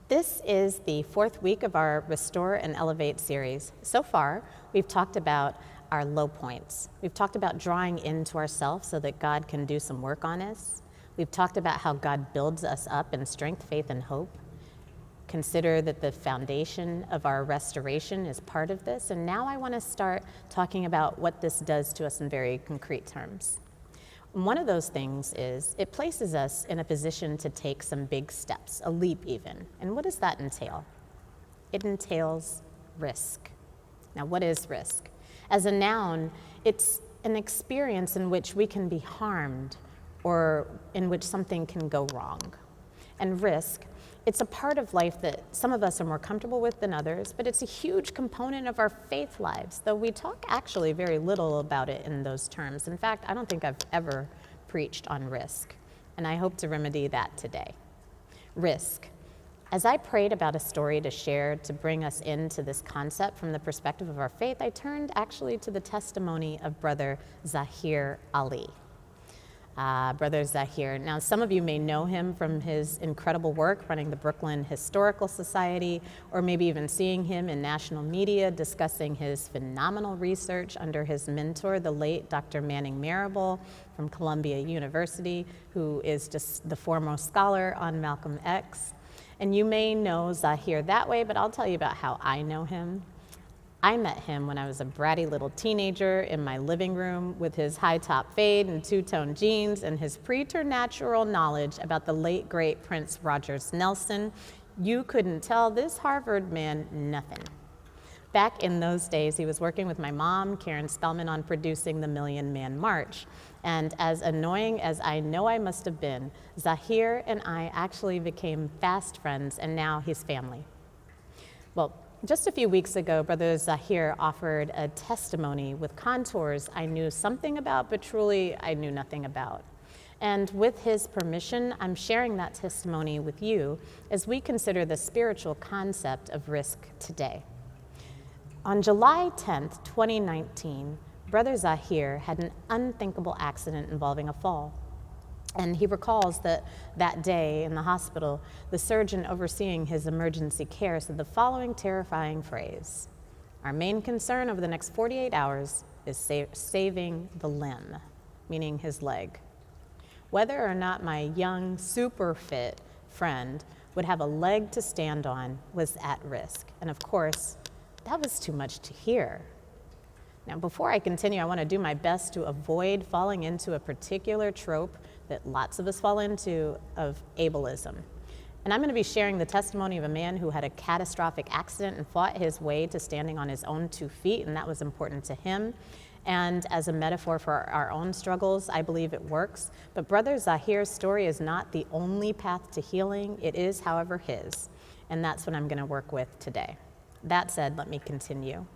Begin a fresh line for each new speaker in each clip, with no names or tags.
This is the fourth week of our Restore and Elevate series. So far, we've talked about our low points. We've talked about drawing into ourselves so that God can do some work on us. We've talked about how God builds us up in strength, faith, and hope. Consider that the foundation of our restoration is part of this. And now I want to start talking about what this does to us in very concrete terms. One of those things is it places us in a position to take some big steps, a leap even. And what does that entail? It entails risk. Now, what is risk? As a noun, it's an experience in which we can be harmed or in which something can go wrong. And risk, it's a part of life that some of us are more comfortable with than others, but it's a huge component of our faith lives, though we talk actually very little about it in those terms. In fact, I don't think I've ever preached on risk, and I hope to remedy that today. Risk. As I prayed about a story to share to bring us into this concept from the perspective of our faith, I turned actually to the testimony of Brother Zahir Ali. Brother Zahir. Now, some of you may know him from his incredible work running the Brooklyn Historical Society, or maybe even seeing him in national media discussing his phenomenal research under his mentor, the late Dr. Manning Marable from Columbia University, who is just the foremost scholar on Malcolm X. And you may know Zahir that way, but I'll tell you about how I know him. I met him when I was a bratty little teenager in my living room with his high top fade and two-tone jeans and his preternatural knowledge about the late great Prince Rogers Nelson. You couldn't tell this Harvard man nothing. Back in those days, he was working with my mom, Karen Spellman, on producing the Million Man March. And as annoying as I know I must have been, Zahir and I actually became fast friends, and now he's family. Well, just a few weeks ago, Brother Zahir offered a testimony with contours I knew something about, but truly I knew nothing about. And with his permission, I'm sharing that testimony with you as we consider the spiritual concept of risk today. On July 10th, 2019, Brother Zahir had an unthinkable accident involving a fall. And he recalls that day in the hospital, the surgeon overseeing his emergency care said the following terrifying phrase: "Our main concern over the next 48 hours is saving the limb," meaning his leg. Whether or not my young, super fit friend would have a leg to stand on was at risk. And of course, that was too much to hear. Now, before I continue, I want to do my best to avoid falling into a particular trope that lots of us fall into of ableism. And I'm going to be sharing the testimony of a man who had a catastrophic accident and fought his way to standing on his own 2 feet, and that was important to him. And as a metaphor for our own struggles, I believe it works. But Brother Zahir's story is not the only path to healing. It is, however, his. And that's what I'm going to work with today. That said, let me continue.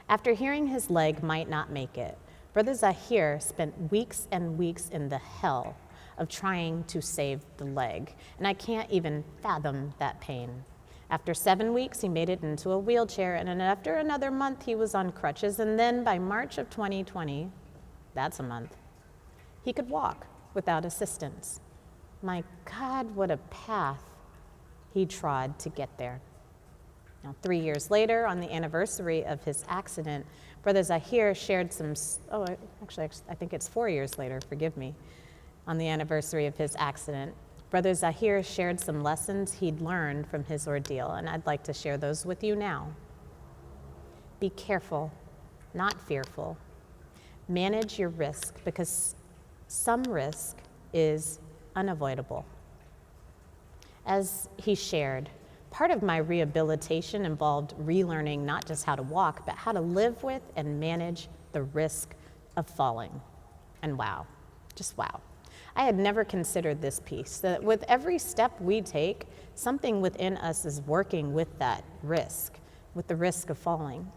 After hearing his leg might not make it, Brother Zahir spent weeks and weeks in the hell of trying to save the leg, and I can't even fathom that pain. After 7 weeks, he made it into a wheelchair, and then after another month, he was on crutches, and then by March of 2020, that's a month, he could walk without assistance. My God, what a path he trod to get there. Now, 3 years later, on the anniversary of his accident, Brother Zahir shared I think it's 4 years later, forgive me, on the anniversary of his accident, Brother Zahir shared some lessons he'd learned from his ordeal, and I'd like to share those with you now. Be careful, not fearful. Manage your risk, because some risk is unavoidable. As he shared, part of my rehabilitation involved relearning not just how to walk, but how to live with and manage the risk of falling. And wow, just wow. I had never considered this piece, that with every step we take, something within us is working with that risk, with the risk of falling.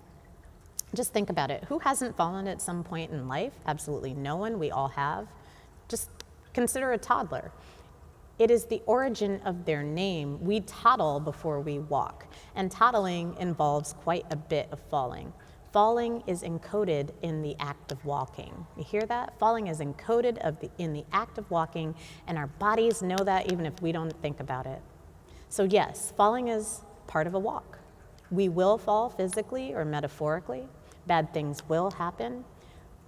Just think about it. Who hasn't fallen at some point in life? Absolutely no one. We all have. Just consider a toddler. It is the origin of their name. We toddle before we walk, and toddling involves quite a bit of falling. Falling is encoded in the act of walking. You hear that? Falling is encoded in the act of walking, and our bodies know that even if we don't think about it. So yes, falling is part of a walk. We will fall physically or metaphorically. Bad things will happen.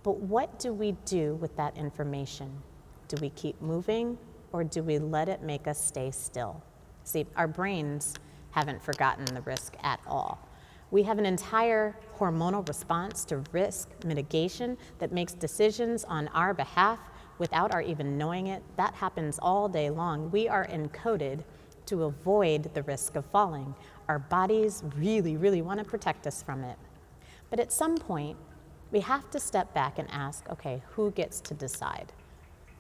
But what do we do with that information? Do we keep moving, or do we let it make us stay still? See, our brains haven't forgotten the risk at all. We have an entire hormonal response to risk mitigation that makes decisions on our behalf without our even knowing it. That happens all day long. We are encoded to avoid the risk of falling. Our bodies really, really want to protect us from it. But at some point, we have to step back and ask, okay, who gets to decide?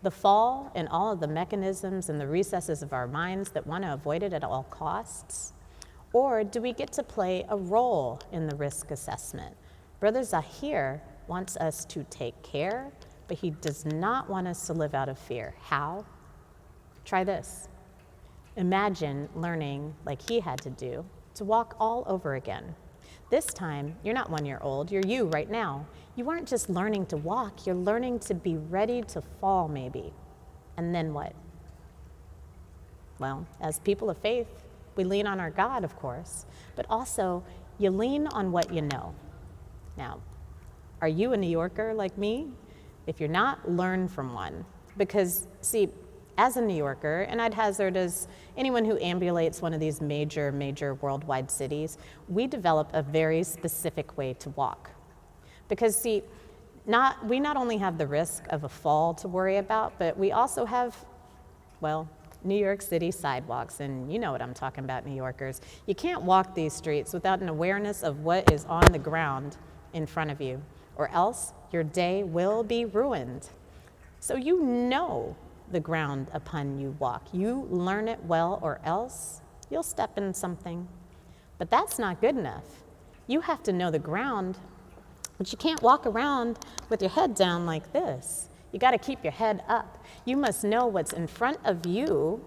The fall and all of the mechanisms and the recesses of our minds that want to avoid it at all costs? Or do we get to play a role in the risk assessment? Brother Zahir wants us to take care, but he does not want us to live out of fear. How? Try this. Imagine learning, like he had to do, to walk all over again. This time, you're not 1 year old, you're you right now. You aren't just learning to walk, you're learning to be ready to fall maybe. And then what? Well, as people of faith, we lean on our God, of course, but also you lean on what you know. Now, are you a New Yorker like me? If you're not, learn from one. Because, see, as a New Yorker, and I'd hazard as anyone who ambulates one of these major worldwide cities, we develop a very specific way to walk. Because, see, we not only have the risk of a fall to worry about, but we also have, well, New York City sidewalks, and you know what I'm talking about, New Yorkers. You can't walk these streets without an awareness of what is on the ground in front of you, or else your day will be ruined. So you know the ground upon you walk. You learn it well, or else you'll step in something. But that's not good enough. You have to know the ground, but you can't walk around with your head down like this. You got to keep your head up. You must know what's in front of you,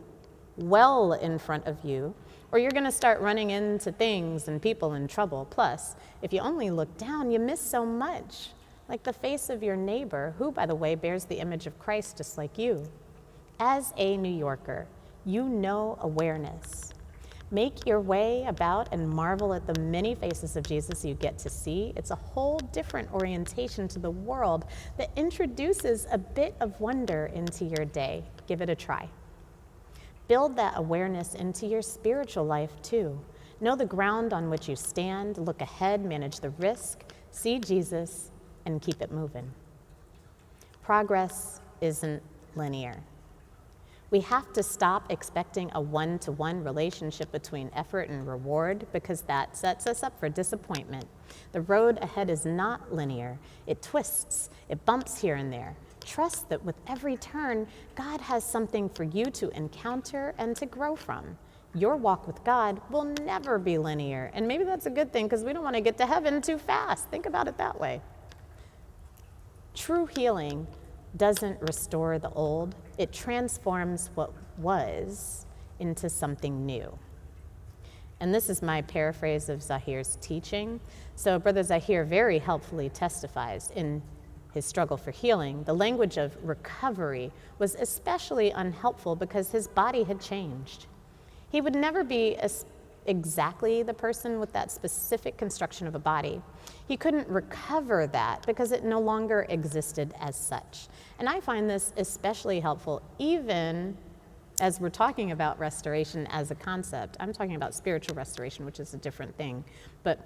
well in front of you, or you're going to start running into things and people in trouble. Plus, if you only look down, you miss so much, like the face of your neighbor, who, by the way, bears the image of Christ just like you. As a New Yorker, you know awareness. Make your way about and marvel at the many faces of Jesus you get to see. It's a whole different orientation to the world that introduces a bit of wonder into your day. Give it a try. Build that awareness into your spiritual life too. Know the ground on which you stand, look ahead, manage the risk, see Jesus, and keep it moving. Progress isn't linear. We have to stop expecting a one-to-one relationship between effort and reward, because that sets us up for disappointment. The road ahead is not linear. It twists, it bumps here and there. Trust that with every turn, God has something for you to encounter and to grow from. Your walk with God will never be linear, and maybe that's a good thing, because we don't want to get to heaven too fast. Think about it that way. True healing doesn't restore the old, it transforms what was into something new. And this is my paraphrase of Zahir's teaching. So Brother Zahir very helpfully testifies in his struggle for healing. The language of recovery was especially unhelpful because his body had changed. He would never be exactly the person with that specific construction of a body. He couldn't recover that because it no longer existed as such. And I find this especially helpful even as we're talking about restoration as a concept. I'm talking about spiritual restoration, which is a different thing. But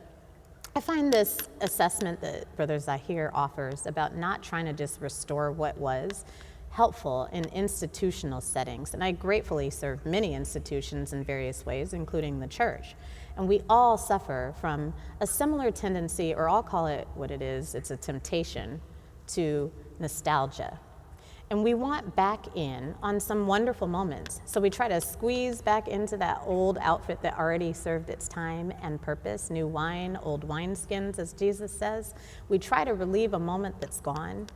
I find this assessment that Brother Zahir offers about not trying to just restore what was helpful in institutional settings. And I gratefully serve many institutions in various ways, including the church. And we all suffer from a similar tendency, or I'll call it what it is, it's a temptation to nostalgia. And we want back in on some wonderful moments. So we try to squeeze back into that old outfit that already served its time and purpose, new wine, old wineskins, as Jesus says. We try to relieve a moment that's gone.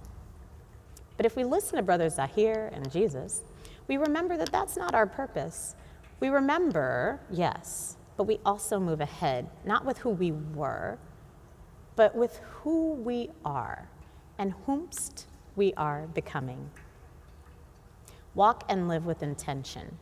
But if we listen to Brother Zahir and Jesus, we remember that that's not our purpose. We remember, yes, but we also move ahead, not with who we were, but with who we are and whomst we are becoming. Walk and live with intention.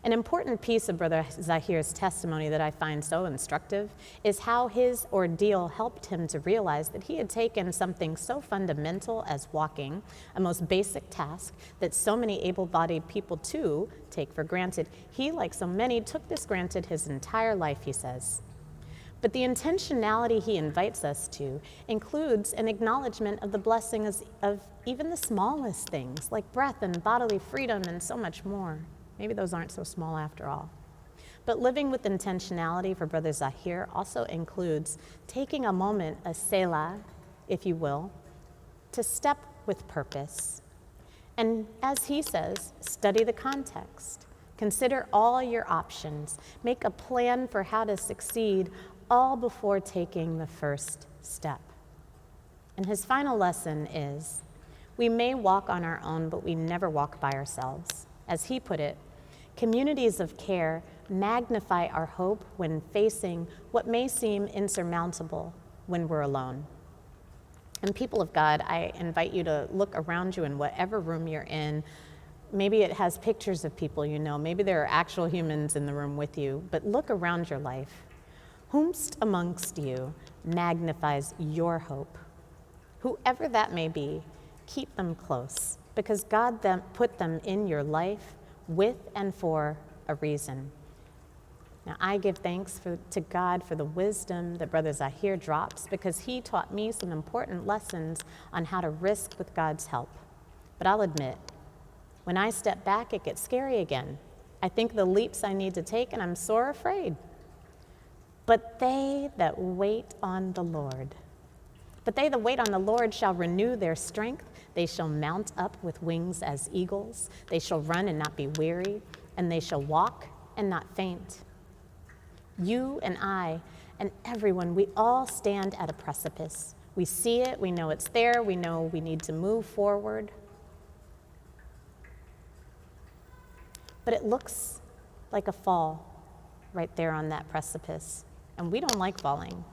An important piece of Brother Zahir's testimony that I find so instructive is how his ordeal helped him to realize that he had taken something so fundamental as walking, a most basic task that so many able-bodied people too take for granted. He, like so many, took this granted his entire life, he says. But the intentionality he invites us to includes an acknowledgement of the blessings of even the smallest things, like breath and bodily freedom and so much more. Maybe those aren't so small after all. But living with intentionality for Brother Zahir also includes taking a moment, a selah, if you will, to step with purpose. And as he says, study the context. Consider all your options. Make a plan for how to succeed, all before taking the first step. And his final lesson is, we may walk on our own, but we never walk by ourselves. As he put it, communities of care magnify our hope when facing what may seem insurmountable when we're alone. And people of God, I invite you to look around you in whatever room you're in. Maybe it has pictures of people you know. Maybe there are actual humans in the room with you, but look around your life. Whomst amongst you magnifies your hope? Whoever that may be, keep them close, because God put them in your life with and for a reason. Now, I give thanks to God for the wisdom that Brother Zahir drops, because he taught me some important lessons on how to risk with God's help. But I'll admit, when I step back, it gets scary again. I think the leaps I need to take, and I'm sore afraid. But they that wait on the Lord shall renew their strength. They shall mount up with wings as eagles. They shall run and not be weary, and they shall walk and not faint. You and I and everyone, we all stand at a precipice. We see it, we know it's there, we know we need to move forward. But it looks like a fall right there on that precipice, and we don't like falling.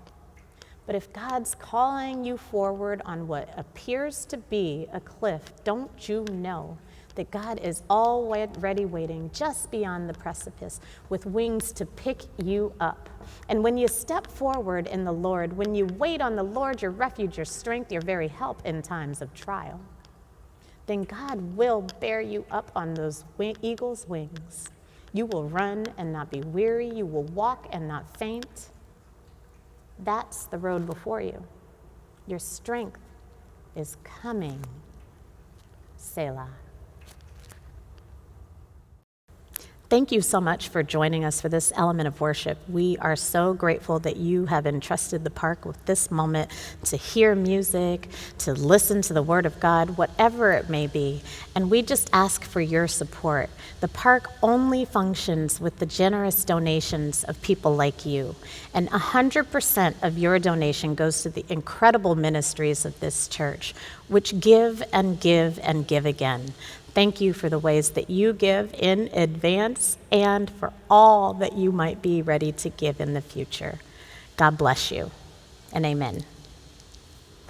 But if God's calling you forward on what appears to be a cliff, don't you know that God is already waiting just beyond the precipice with wings to pick you up? And when you step forward in the Lord, when you wait on the Lord, your refuge, your strength, your very help in times of trial, then God will bear you up on those eagle's wings. You will run and not be weary. You will walk and not faint. That's the road before you. Your strength is coming. Selah. Thank you so much for joining us for this element of worship. We are so grateful that you have entrusted the park with this moment to hear music, to listen to the Word of God, whatever it may be. And we just ask for your support. The park only functions with the generous donations of people like you. And 100% of your donation goes to the incredible ministries of this church, which give and give and give again. Thank you for the ways that you give in advance and for all that you might be ready to give in the future. God bless you, and amen.